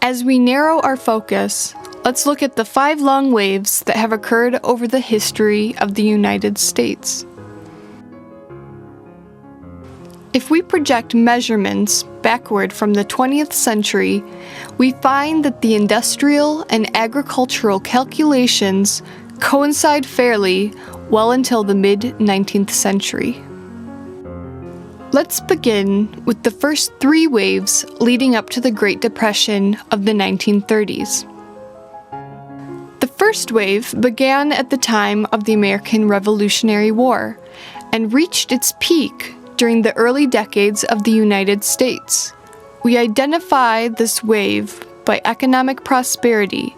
As we narrow our focus, let's look at the 5 long waves that have occurred over the history of the United States. If we project measurements backward from the 20th century, we find that the industrial and agricultural calculations coincide fairly well until the mid-19th century. Let's begin with the first 3 waves leading up to the Great Depression of the 1930s. The first wave began at the time of the American Revolutionary War and reached its peak during the early decades of the United States. We identify this wave by economic prosperity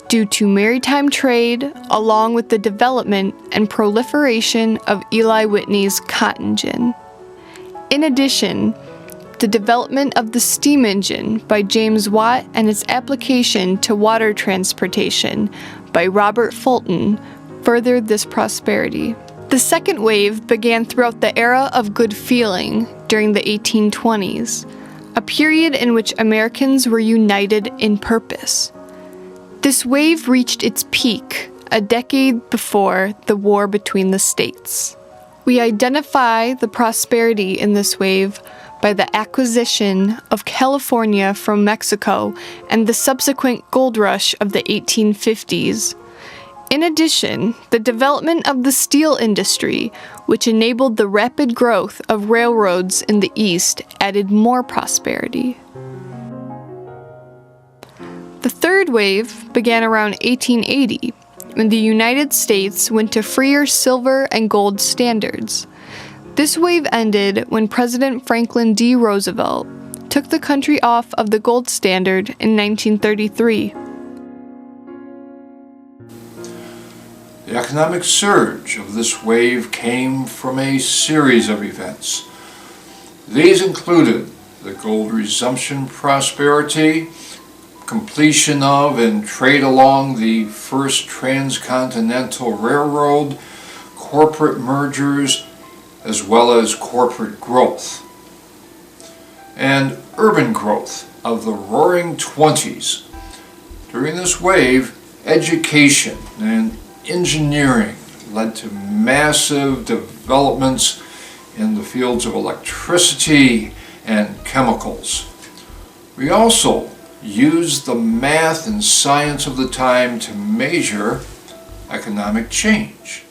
due to maritime trade, along with the development and proliferation of Eli Whitney's cotton gin. In addition, the development of the steam engine by James Watt and its application to water transportation by Robert Fulton furthered this prosperity. The second wave began throughout the era of good feeling during the 1820s, a period in which Americans were united in purpose. This wave reached its peak a decade before the war between the states. We identify the prosperity in this wave by the acquisition of California from Mexico and the subsequent gold rush of the 1850s. In addition, the development of the steel industry, which enabled the rapid growth of railroads in the East, added more prosperity. The third wave began around 1880, when the United States went to freer silver and gold standards. This wave ended when President Franklin D. Roosevelt took the country off of the gold standard in 1933. The economic surge of this wave came from a series of events. These included the gold resumption prosperity, completion of and trade along the first transcontinental railroad, corporate mergers, as well as corporate growth, and urban growth of the Roaring Twenties. During this wave, education and engineering led to massive developments in the fields of electricity and chemicals. We also used the math and science of the time to measure economic change.